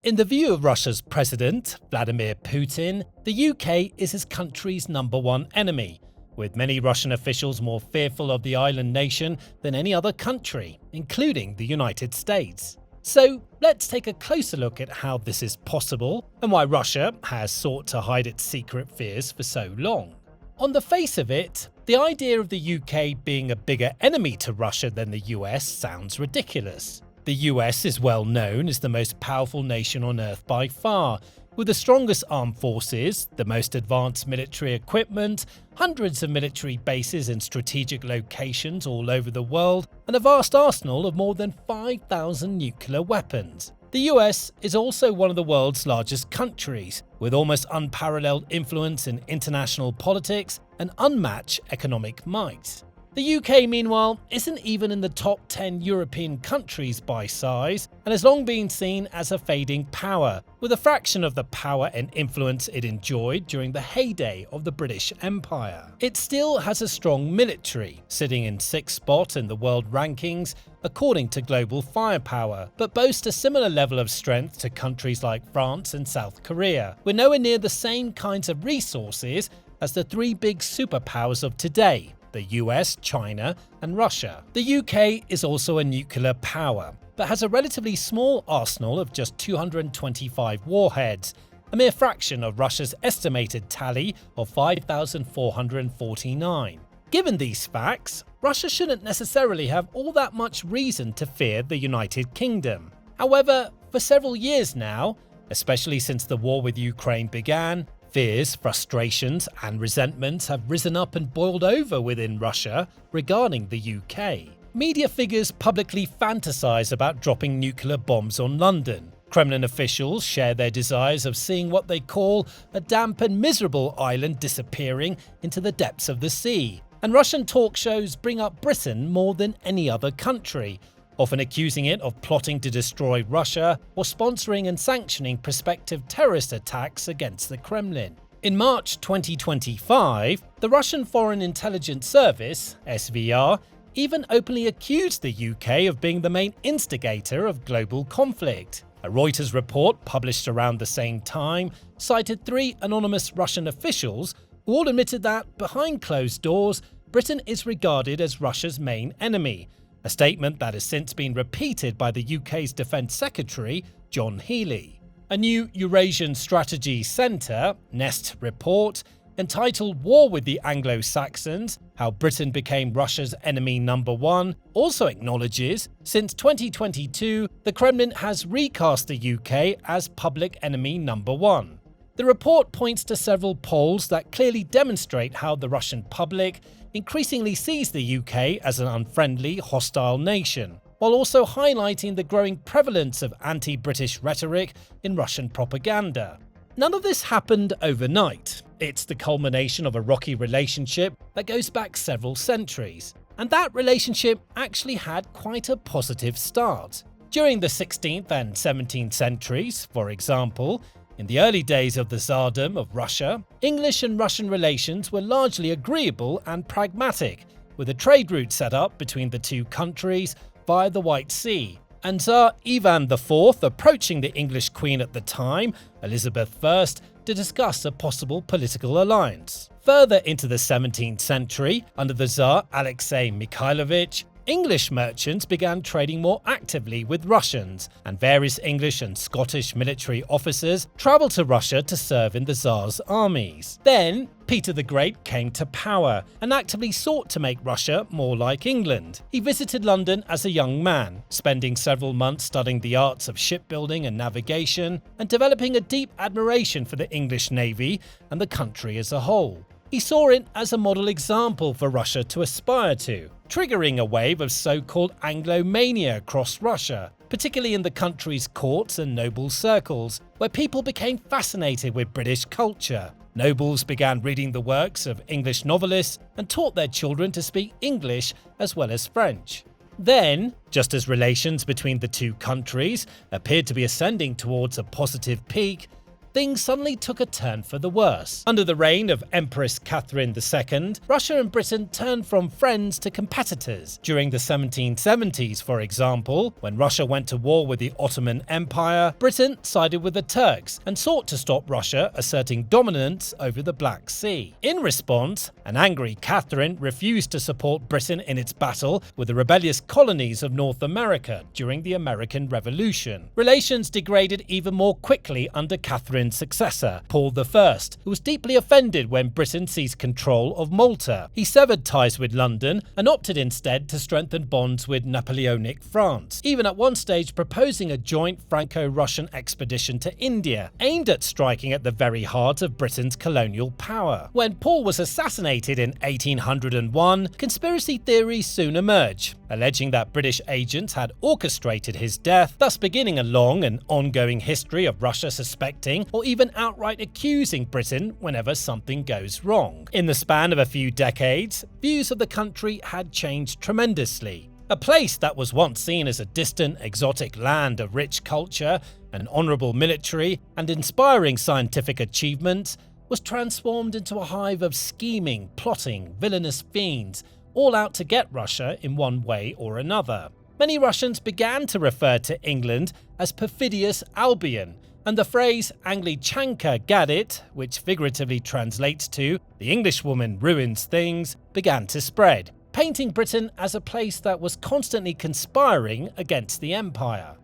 In the view of Russia's president, Vladimir Putin, the UK is his country's #1 enemy, with many Russian officials more fearful of the island nation than any other country, including the United States. So let's take a closer look at how this is possible and why Russia has sought to hide its secret fears for so long. On the face of it, the idea of the UK being a bigger enemy to Russia than the US sounds ridiculous. The US is well known as the most powerful nation on Earth by far, with the strongest armed forces, the most advanced military equipment, hundreds of military bases in strategic locations all over the world, and a vast arsenal of more than 5,000 nuclear weapons. The US is also one of the world's largest countries, with almost unparalleled influence in international politics and unmatched economic might. The UK, meanwhile, isn't even in the top 10 European countries by size and has long been seen as a fading power, with a fraction of the power and influence it enjoyed during the heyday of the British Empire. It still has a strong military, sitting in 6th spot in the world rankings according to global firepower, but boasts a similar level of strength to countries like France and South Korea. We're nowhere near the same kinds of resources as the three big superpowers of today: the US, China, and Russia. The UK is also a nuclear power, but has a relatively small arsenal of just 225 warheads, a mere fraction of Russia's estimated tally of 5,449. Given these facts, Russia shouldn't necessarily have all that much reason to fear the United Kingdom. However, for several years now, especially since the war with Ukraine began, fears, frustrations, and resentments have risen up and boiled over within Russia regarding the UK. Media figures publicly fantasize about dropping nuclear bombs on London. Kremlin officials share their desires of seeing what they call a damp and miserable island disappearing into the depths of the sea. And Russian talk shows bring up Britain more than any other country, often accusing it of plotting to destroy Russia or sponsoring and sanctioning prospective terrorist attacks against the Kremlin. In March 2025, the Russian Foreign Intelligence Service, SVR, even openly accused the UK of being the main instigator of global conflict. A Reuters report published around the same time cited 3 anonymous Russian officials who all admitted that, behind closed doors, Britain is regarded as Russia's main enemy, a statement that has since been repeated by the UK's Defence Secretary, John Healey. A new Eurasian Strategy Centre, NEST report, entitled War with the Anglo-Saxons: How Britain Became Russia's Enemy #1, also acknowledges, since 2022, the Kremlin has recast the UK as public enemy #1. The report points to several polls that clearly demonstrate how the Russian public increasingly sees the UK as an unfriendly, hostile nation, while also highlighting the growing prevalence of anti-British rhetoric in Russian propaganda. None of this happened overnight. It's the culmination of a rocky relationship that goes back several centuries, and that relationship actually had quite a positive start. During the 16th and 17th centuries, for example, in the early days of the Tsardom of Russia, English and Russian relations were largely agreeable and pragmatic, with a trade route set up between the two countries via the White Sea, and Tsar Ivan IV approaching the English Queen at the time, Elizabeth I, to discuss a possible political alliance. Further into the 17th century, under the Tsar Alexei Mikhailovich, English merchants began trading more actively with Russians, and various English and Scottish military officers travelled to Russia to serve in the Tsar's armies. Then, Peter the Great came to power and actively sought to make Russia more like England. He visited London as a young man, spending several months studying the arts of shipbuilding and navigation, and developing a deep admiration for the English Navy and the country as a whole. He saw it as a model example for Russia to aspire to, triggering a wave of so-called Anglo-mania across Russia, particularly in the country's courts and noble circles, where people became fascinated with British culture. Nobles began reading the works of English novelists and taught their children to speak English as well as French. Then, just as relations between the two countries appeared to be ascending towards a positive peak, things suddenly took a turn for the worse. Under the reign of Empress Catherine II, Russia and Britain turned from friends to competitors. During the 1770s, for example, when Russia went to war with the Ottoman Empire, Britain sided with the Turks and sought to stop Russia asserting dominance over the Black Sea. In response, an angry Catherine refused to support Britain in its battle with the rebellious colonies of North America during the American Revolution. Relations degraded even more quickly under Catherine's successor, Paul I, who was deeply offended when Britain seized control of Malta. He severed ties with London and opted instead to strengthen bonds with Napoleonic France, even at one stage proposing a joint Franco-Russian expedition to India, aimed at striking at the very heart of Britain's colonial power. When Paul was assassinated in 1801, conspiracy theories soon emerged, alleging that British agents had orchestrated his death, thus beginning a long and ongoing history of Russia suspecting or even outright accusing Britain whenever something goes wrong. In the span of a few decades, views of the country had changed tremendously. A place that was once seen as a distant, exotic land of rich culture, an honourable military, and inspiring scientific achievements was transformed into a hive of scheming, plotting, villainous fiends, all out to get Russia in one way or another. Many Russians began to refer to England as perfidious Albion, and the phrase Anglichanka Gadit, which figuratively translates to "the Englishwoman ruins things," began to spread, painting Britain as a place that was constantly conspiring against the empire.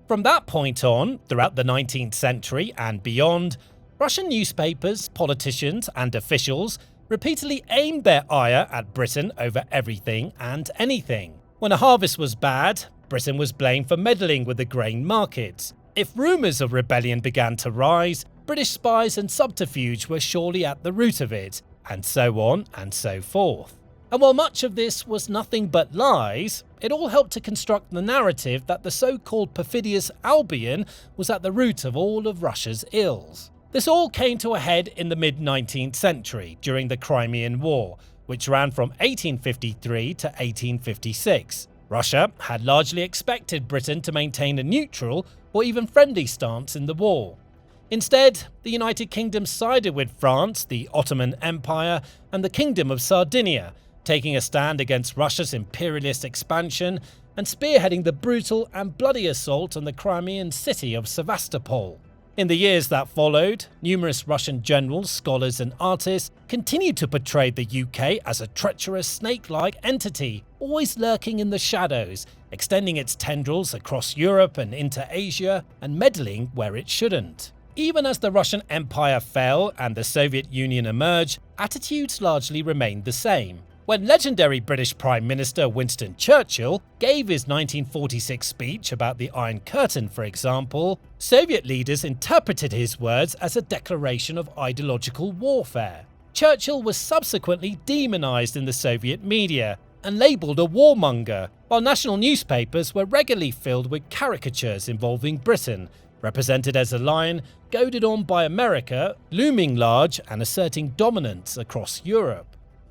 From that point on, throughout the 19th century and beyond, Russian newspapers, politicians, and officials repeatedly aimed their ire at Britain over everything and anything. When a harvest was bad, Britain was blamed for meddling with the grain markets. If rumours of rebellion began to rise, British spies and subterfuge were surely at the root of it, and so on and so forth. And while much of this was nothing but lies, it all helped to construct the narrative that the so-called perfidious Albion was at the root of all of Russia's ills. This all came to a head in the mid-19th century during the Crimean War, which ran from 1853 to 1856. Russia had largely expected Britain to maintain a neutral or even friendly stance in the war. Instead, the United Kingdom sided with France, the Ottoman Empire, and the Kingdom of Sardinia, taking a stand against Russia's imperialist expansion and spearheading the brutal and bloody assault on the Crimean city of Sevastopol. In the years that followed, numerous Russian generals, scholars, and artists continued to portray the UK as a treacherous snake-like entity, always lurking in the shadows, extending its tendrils across Europe and into Asia, and meddling where it shouldn't. Even as the Russian Empire fell and the Soviet Union emerged, attitudes largely remained the same. When legendary British Prime Minister Winston Churchill gave his 1946 speech about the Iron Curtain, for example, Soviet leaders interpreted his words as a declaration of ideological warfare. Churchill was subsequently demonized in the Soviet media and labeled a warmonger, while national newspapers were regularly filled with caricatures involving Britain, represented as a lion goaded on by America, looming large and asserting dominance across Europe.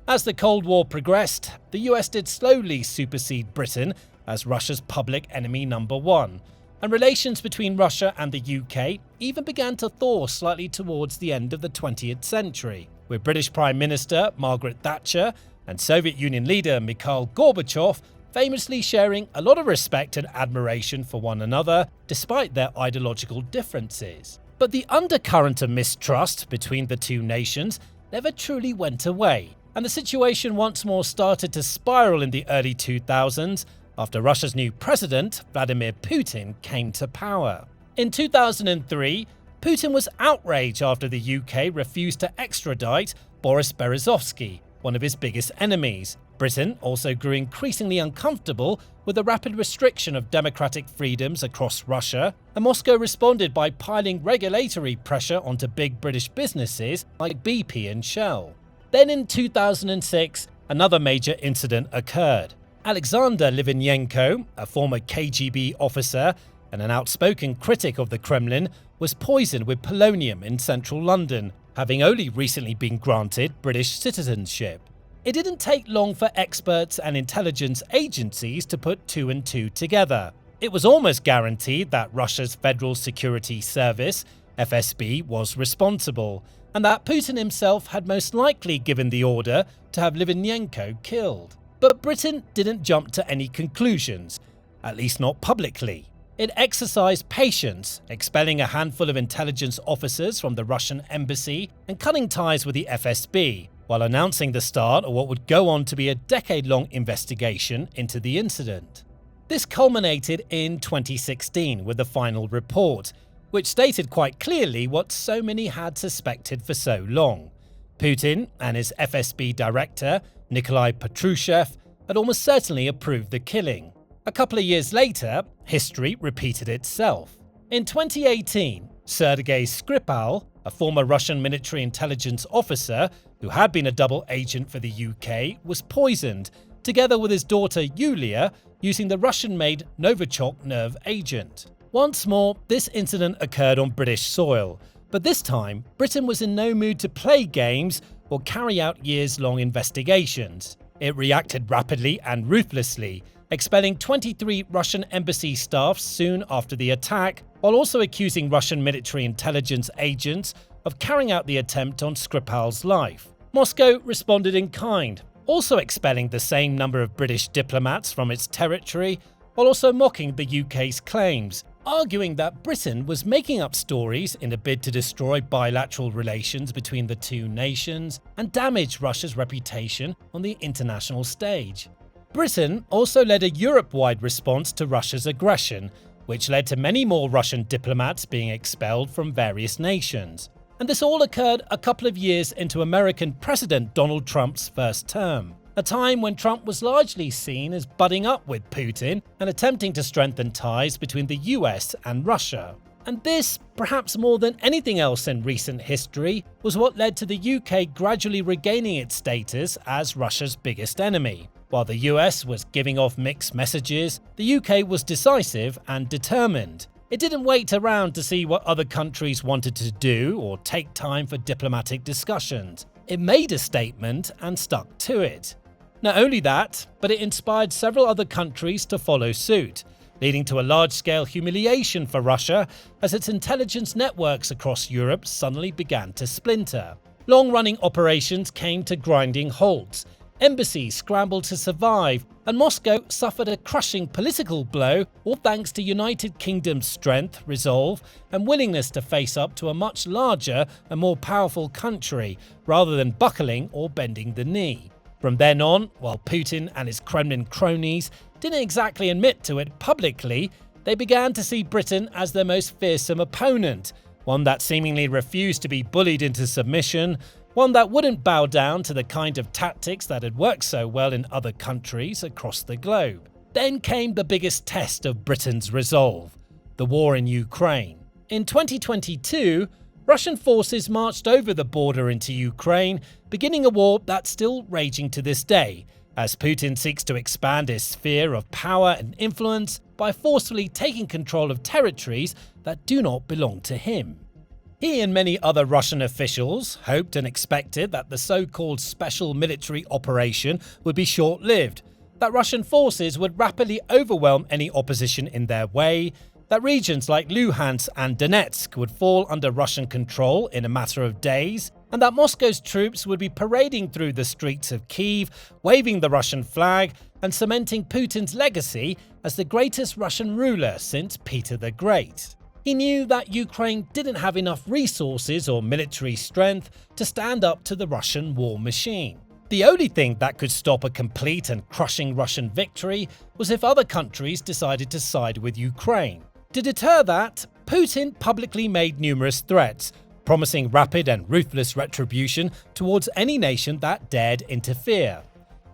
As the Cold War progressed, the US did slowly supersede Britain as Russia's public enemy number one, and relations between Russia and the UK even began to thaw slightly towards the end of the 20th century, with British Prime Minister Margaret Thatcher and Soviet Union leader Mikhail Gorbachev famously sharing a lot of respect and admiration for one another despite their ideological differences. But the undercurrent of mistrust between the two nations never truly went away, and the situation once more started to spiral in the early 2000s after Russia's new president, Vladimir Putin, came to power. In 2003, Putin was outraged after the UK refused to extradite Boris Berezovsky, one of his biggest enemies. Britain also grew increasingly uncomfortable with the rapid restriction of democratic freedoms across Russia, and Moscow responded by piling regulatory pressure onto big British businesses like BP and Shell. Then in 2006, another major incident occurred. Alexander Litvinenko, a former KGB officer and an outspoken critic of the Kremlin, was poisoned with polonium in central London, having only recently been granted British citizenship. It didn't take long for experts and intelligence agencies to put two and two together. it was almost guaranteed that Russia's Federal Security Service, FSB, was responsible, and that Putin himself had most likely given the order to have Litvinenko killed. But Britain didn't jump to any conclusions, at least not publicly. It exercised patience, expelling a handful of intelligence officers from the Russian embassy and cutting ties with the FSB, while announcing the start of what would go on to be a decade-long investigation into the incident. This culminated in 2016 with the final report, which stated quite clearly what so many had suspected for so long. Putin and his FSB director, Nikolai Patrushev, had almost certainly approved the killing. A couple of years later, history repeated itself. In 2018, Sergei Skripal, a former Russian military intelligence officer who had been a double agent for the UK, was poisoned, together with his daughter Yulia, using the Russian-made Novichok nerve agent. Once more, this incident occurred on British soil, but this time, Britain was in no mood to play games or carry out years-long investigations. It reacted rapidly and ruthlessly, expelling 23 Russian embassy staff soon after the attack, while also accusing Russian military intelligence agents of carrying out the attempt on Skripal's life. Moscow responded in kind, also expelling the same number of British diplomats from its territory, while also mocking the UK's claims, arguing that Britain was making up stories in a bid to destroy bilateral relations between the two nations and damage Russia's reputation on the international stage. Britain also led a Europe-wide response to Russia's aggression, which led to many more Russian diplomats being expelled from various nations. And this all occurred a couple of years into American President Donald Trump's first term, a time when Trump was largely seen as budding up with Putin and attempting to strengthen ties between the US and Russia. And this, perhaps more than anything else in recent history, was what led to the UK gradually regaining its status as Russia's biggest enemy. While the US was giving off mixed messages, the UK was decisive and determined. It didn't wait around to see what other countries wanted to do or take time for diplomatic discussions. It made a statement and stuck to it. Not only that, but it inspired several other countries to follow suit, leading to a large-scale humiliation for Russia as its intelligence networks across Europe suddenly began to splinter. Long-running operations came to grinding halts. Embassies scrambled to survive, and Moscow suffered a crushing political blow, all thanks to United Kingdom's strength, resolve, and willingness to face up to a much larger and more powerful country, rather than buckling or bending the knee. From then on, while Putin and his Kremlin cronies didn't exactly admit to it publicly, they began to see Britain as their most fearsome opponent, one that seemingly refused to be bullied into submission, one that wouldn't bow down to the kind of tactics that had worked so well in other countries across the globe. Then came the biggest test of Britain's resolve, the war in Ukraine. In 2022, Russian forces marched over the border into Ukraine, beginning a war that's still raging to this day, as Putin seeks to expand his sphere of power and influence by forcefully taking control of territories that do not belong to him. He and many other Russian officials hoped and expected that the so-called special military operation would be short-lived, that Russian forces would rapidly overwhelm any opposition in their way, that regions like Luhansk and Donetsk would fall under Russian control in a matter of days, and that Moscow's troops would be parading through the streets of Kyiv, waving the Russian flag and cementing Putin's legacy as the greatest Russian ruler since Peter the Great. He knew that Ukraine didn't have enough resources or military strength to stand up to the Russian war machine. The only thing that could stop a complete and crushing Russian victory was if other countries decided to side with Ukraine. To deter that, Putin publicly made numerous threats, promising rapid and ruthless retribution towards any nation that dared interfere.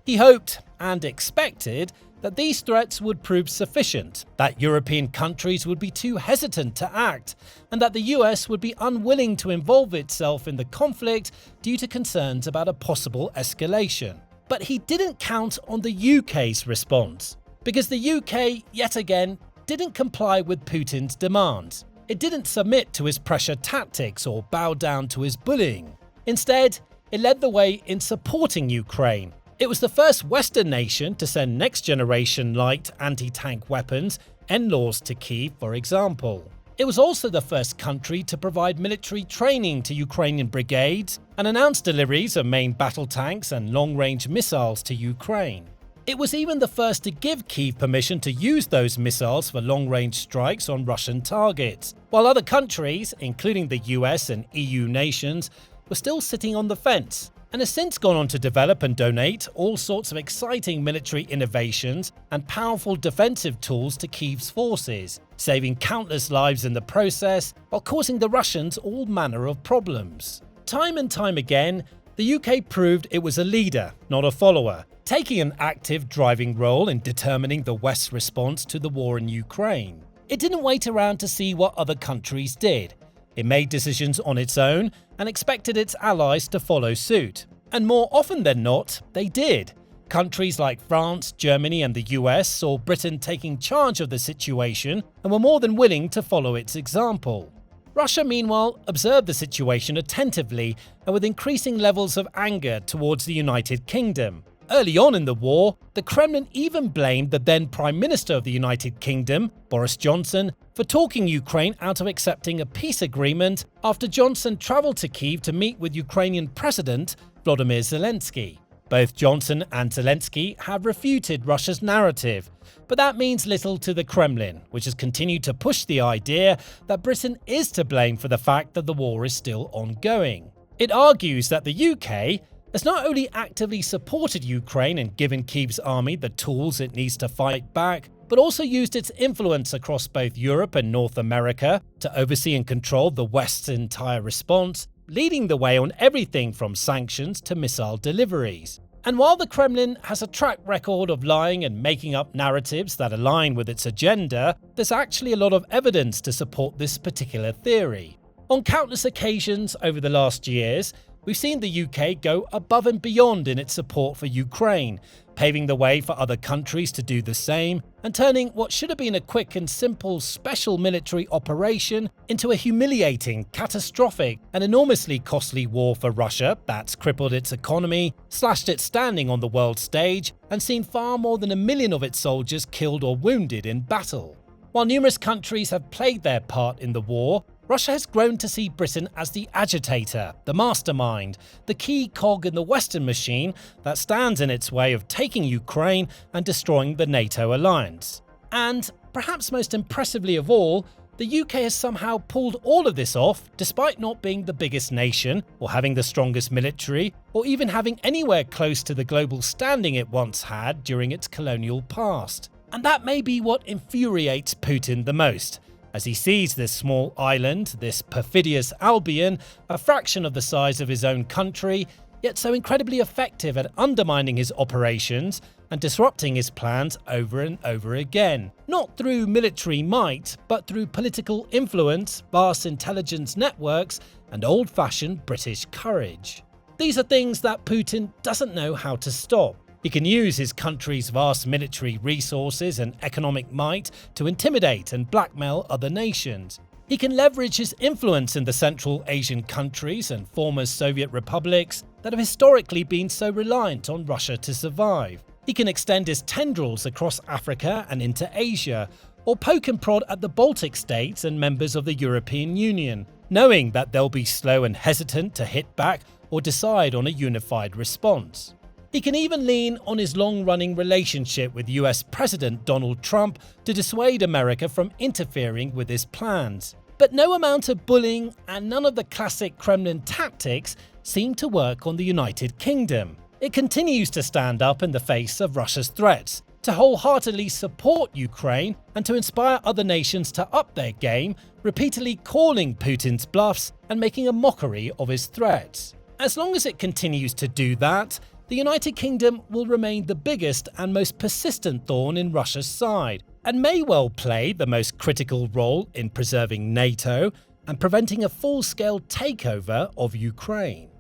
He hoped and expected that these threats would prove sufficient, that European countries would be too hesitant to act, and that the US would be unwilling to involve itself in the conflict due to concerns about a possible escalation. But he didn't count on the UK's response, because the UK, yet again, didn't comply with Putin's demands. It didn't submit to his pressure tactics or bow down to his bullying. Instead, it led the way in supporting Ukraine, It was the first Western nation to send next-generation light anti-tank weapons, NLAWs, to Kyiv, for example. It was also the first country to provide military training to Ukrainian brigades and announce deliveries of main battle tanks and long-range missiles to Ukraine. It was even the first to give Kyiv permission to use those missiles for long-range strikes on Russian targets, while other countries, including the US and EU nations, were still sitting on the fence, and has since gone on to develop and donate all sorts of exciting military innovations and powerful defensive tools to Kyiv's forces, saving countless lives in the process while causing the Russians all manner of problems. Time and time again, the UK proved it was a leader, not a follower, taking an active driving role in determining the West's response to the war in Ukraine. It didn't wait around to see what other countries did. It made decisions on its own and expected its allies to follow suit. And more often than not, they did. Countries like France, Germany and the US saw Britain taking charge of the situation and were more than willing to follow its example. Russia, meanwhile, observed the situation attentively and with increasing levels of anger towards the United Kingdom. Early on in the war, the Kremlin even blamed the then Prime Minister of the United Kingdom, Boris Johnson, for talking Ukraine out of accepting a peace agreement after Johnson travelled to Kyiv to meet with Ukrainian President Vladimir Zelensky. Both Johnson and Zelensky have refuted Russia's narrative, but that means little to the Kremlin, which has continued to push the idea that Britain is to blame for the fact that the war is still ongoing. It argues that the UK has not only actively supported Ukraine and given Kyiv's army the tools it needs to fight back, but also used its influence across both Europe and North America to oversee and control the West's entire response, leading the way on everything from sanctions to missile deliveries. And while the Kremlin has a track record of lying and making up narratives that align with its agenda, there's actually a lot of evidence to support this particular theory. On countless occasions over the last years, we've seen the UK go above and beyond in its support for Ukraine, paving the way for other countries to do the same, and turning what should have been a quick and simple special military operation into a humiliating, catastrophic, and enormously costly war for Russia that's crippled its economy, slashed its standing on the world stage, and seen far more than 1 million of its soldiers killed or wounded in battle. While numerous countries have played their part in the war, Russia has grown to see Britain as the agitator, the mastermind, the key cog in the Western machine that stands in its way of taking Ukraine and destroying the NATO alliance. And, perhaps most impressively of all, the UK has somehow pulled all of this off despite not being the biggest nation, or having the strongest military, or even having anywhere close to the global standing it once had during its colonial past. And that may be what infuriates Putin the most, as he sees this small island, this perfidious Albion, a fraction of the size of his own country, yet so incredibly effective at undermining his operations and disrupting his plans over and over again. Not through military might, but through political influence, vast intelligence networks, and old-fashioned British courage. These are things that Putin doesn't know how to stop. He can use his country's vast military resources and economic might to intimidate and blackmail other nations. He can leverage his influence in the Central Asian countries and former Soviet republics that have historically been so reliant on Russia to survive. He can extend his tendrils across Africa and into Asia, or poke and prod at the Baltic states and members of the European Union, knowing that they'll be slow and hesitant to hit back or decide on a unified response. He can even lean on his long-running relationship with US President Donald Trump to dissuade America from interfering with his plans. But no amount of bullying and none of the classic Kremlin tactics seem to work on the United Kingdom. It continues to stand up in the face of Russia's threats, to wholeheartedly support Ukraine and to inspire other nations to up their game, repeatedly calling Putin's bluffs and making a mockery of his threats. As long as it continues to do that, the United Kingdom will remain the biggest and most persistent thorn in Russia's side, and may well play the most critical role in preserving NATO and preventing a full-scale takeover of Ukraine.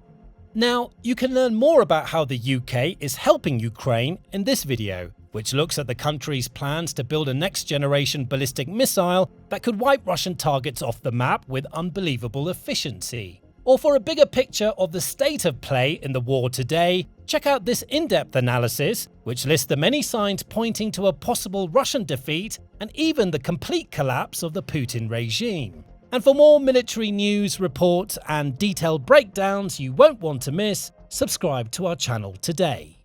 Now, you can learn more about how the UK is helping Ukraine in this video, which looks at the country's plans to build a next-generation ballistic missile that could wipe Russian targets off the map with unbelievable efficiency. Or for a bigger picture of the state of play in the war today, Check out this in-depth analysis, which lists the many signs pointing to a possible Russian defeat and even the complete collapse of the Putin regime. And for more military news, reports, and detailed breakdowns you won't want to miss, subscribe to our channel today.